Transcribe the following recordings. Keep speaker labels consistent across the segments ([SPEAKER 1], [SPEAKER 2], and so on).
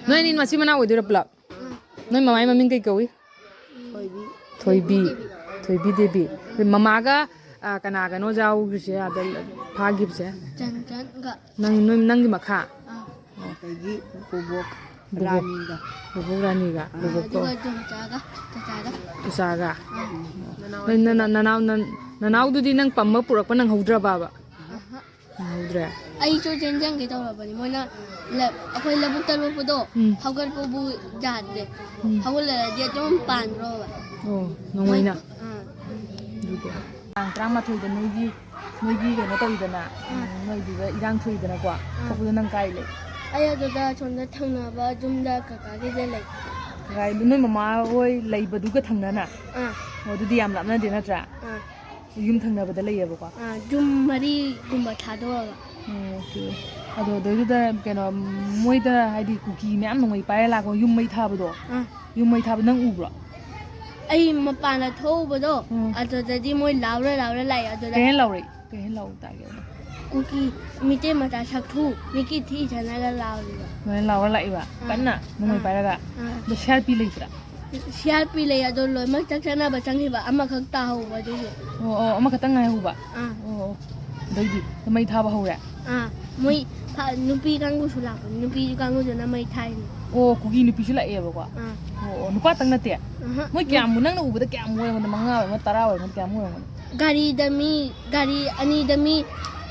[SPEAKER 1] Noi ni masih mana udah pelak. Noi mamai mami kai kau? Thoibi debi. Mama ga kana ga no jauh gitu ya ada pagi gitu ya.
[SPEAKER 2] Jan enggak.
[SPEAKER 1] Nang di makha.
[SPEAKER 3] Thoibi bubuk rani ga.
[SPEAKER 1] Bubuk rani ga. Bubuk ko.
[SPEAKER 2] Juga jom jaga.
[SPEAKER 1] Isaga. Noi nanau tu di nang pamma purak pa nang haudra baba. Haudra.
[SPEAKER 2] Ai cho jenjang kita orang bani. Mana aku lebuk terlalu bodoh. Hagar kubu jahat deh. Hagar dia cuma pan roba.
[SPEAKER 1] Oh, nongoi na. Ang trama thui da noi gi ga na tawi da na. Noi di ga irang thui da na kwa. Ko nang kai le.
[SPEAKER 2] Ai ada dah contoh thang ba jumda kakak kita lagi.
[SPEAKER 1] Kai noi mama hoi lei ba du ga thang na na. Oh du di yam lap na de na tra. Yum thang na ba da lei ya ba kwa.
[SPEAKER 2] Jum mari gumba thado ba.
[SPEAKER 1] Okay. Ado do da keno moi da haidi kuki me am nongoi pai la ko yum mai tha ba do. Yum mai tha ba nang u bro.
[SPEAKER 2] Ai mapana thau ba do. Ado jadi moi laura lai ado da.
[SPEAKER 1] Kehen lau ta ge.
[SPEAKER 2] Kuki mite mata saktu miki thi chana ga lauri ba.
[SPEAKER 1] Noi lau lai ba. Kan na nongoi pai la ga. Da share pi lai tra.
[SPEAKER 2] Sial pi lai ado loi mak tak chana ba changi ba ama khak ta ho ba du.
[SPEAKER 1] Oh ama khatang ngai hu ba. Oh. Dai di mai tha ba ho ra.
[SPEAKER 2] Moi nupi kanggu sulak nupi kanggu jana mai thai ni.
[SPEAKER 1] Oh kuki ni pi sula e ba kwa. Oh nupa tang na te. Moi kya mu nang na u ba da kya mu mo manga ba tara ba mo kya mu mo.
[SPEAKER 2] Gari ani dami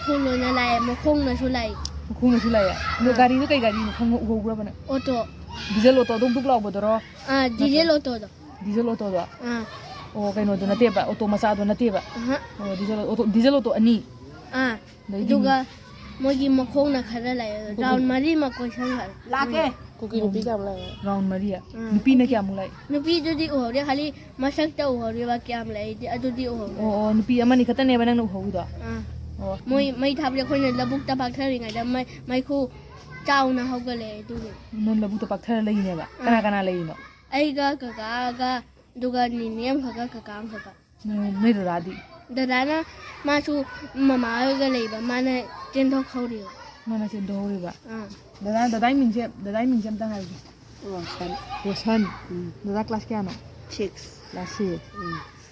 [SPEAKER 2] fulo na lai mo khong na sulai.
[SPEAKER 1] Khung na sula ya. No gari no kai gari no khang u ho ba na.
[SPEAKER 2] Auto
[SPEAKER 1] Diesel auto dong duk lau ba do ro.
[SPEAKER 2] diesel auto do.
[SPEAKER 1] Diesel auto do. Oh kai no do na te ba auto masa do na te ba. Oh diesel auto ani.
[SPEAKER 2] Juga mogi mo khong na khara lai round mari ma ko sang har.
[SPEAKER 3] Lake.
[SPEAKER 1] Kuki nupi kya mu lai. Round Maria. Nupi na kya mu lai.
[SPEAKER 2] Nupi jodi o re khali masak ta o re ba kyam lai di adu di o.
[SPEAKER 1] Oh nupi amani khata ne ba nang no ho do. Oh
[SPEAKER 2] Moi mai thap le khoi na labuk ta pak thari ngai da mai khu chau na ho ga le du.
[SPEAKER 1] non labu to pak thara lai ne ba. Kana lai no.
[SPEAKER 2] Ai ga ga duga ni nem kha ka am kha.
[SPEAKER 1] Noi do radi.
[SPEAKER 2] Dadana masu mama ga le ba mana chen thok khau ri.
[SPEAKER 1] Mana chen do ri ba. Dadai min je ta hai. Rosan. Dada class kya no?
[SPEAKER 3] 6
[SPEAKER 1] Class 6.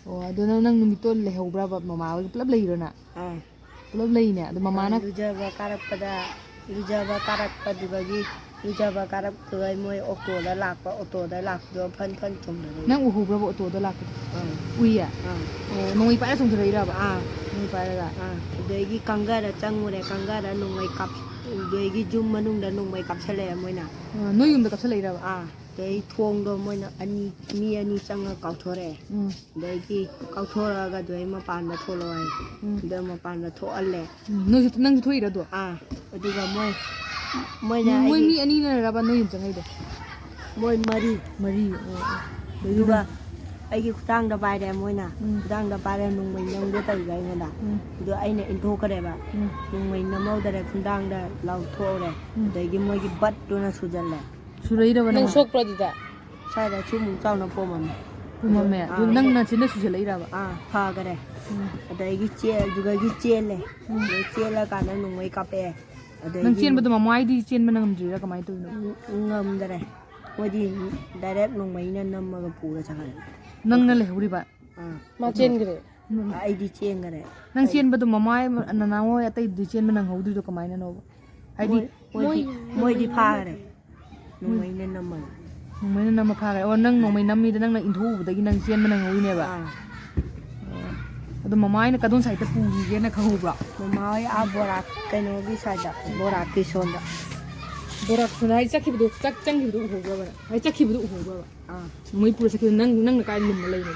[SPEAKER 1] Oh ado nang numito le ho bra ba mama ga plab lai ro na. Plab lai ne. Ado mama na
[SPEAKER 3] Rujaba karap padugagi Rujaba karap kai moi auto da lak do phan chum da.
[SPEAKER 1] nang u ho bra bo to do lak. Ui ya. Oh noi pa song thrai ra ba. Noi pa ra.
[SPEAKER 3] Degi kanga da changure kanga da nungmai kap degi jum manung da nungmai kap chale moi na.
[SPEAKER 1] Noi yum da kap lai ra ba.
[SPEAKER 3] Dei thuong do moi na ani changa kau thore. Degi kau thora ga doi ma pan da tholoi. Da ma pan da tho alle.
[SPEAKER 1] Noi nang thui ra do.
[SPEAKER 3] Aduga moi na
[SPEAKER 1] Moi mi ani na ra ba noi yum changai do.
[SPEAKER 3] moi mari
[SPEAKER 1] Aduga
[SPEAKER 3] aigi khutang da bai da moi na khutang da bai da nungmai nang da tai gai na du aina intho ka da ba nungmai namau da khutang da lau tho re degi moi gi bat do na sujal la
[SPEAKER 1] surai ra ba nang sok pra di da.
[SPEAKER 3] sai da chu mu chau na po man
[SPEAKER 1] Kuma me. Nang na chin na su lai ra ba.
[SPEAKER 3] pha ga re degi che du ga gi che le che la ka na nungmai ka pe
[SPEAKER 1] Nang chen ba do mamai di chen ba nang dri ra kamai to no.
[SPEAKER 3] ngam da re moi di direct nungmai na nam ma ga pu ra cha ga
[SPEAKER 1] Nang na le huri ba.
[SPEAKER 3] ma chen gre ai di chen ga re
[SPEAKER 1] Nang chen ba do mamai na na wo ya tai di chen ba nang hodi do kamai na no. Hai di
[SPEAKER 3] moi di pha re nungmai na nam ma
[SPEAKER 1] nong mai na ma pha ga. Oh nang nong mai nam mi da nang na inthu bu da gi nang chen ba nang hoi ne ba. Ado mamai na kadon sai ta pu gi na khahu ba.
[SPEAKER 3] Mamai a bora kano bi sa da bora ki son da
[SPEAKER 1] Borak sunai chakhi bu chak chang gi bu ho ba. Hai chakhi bu ho ba. Moi pu sakhi nang na kai lim lai ne.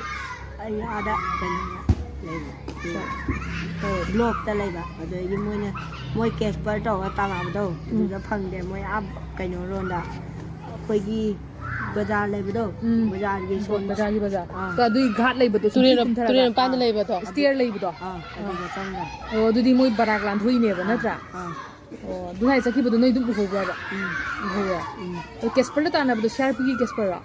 [SPEAKER 3] ai ada kan lai block ta lai ba ado yi moi Casper to wa ta ma do du da phang de moi a kano ron da khoi gi bazaar lai ba do bazaar gi son
[SPEAKER 1] Bazaar gi bazaar. Ka dui ghat lai ba to turin pan lai ba to. Stair lai ba to.
[SPEAKER 3] ado ga chang da
[SPEAKER 1] Oh du di moi barak lan thui ne ba na tra. Oh du hai sakhi bu do noi dum ho ba ba. Ho ya. To Casper ta na bu share pi Casper ra.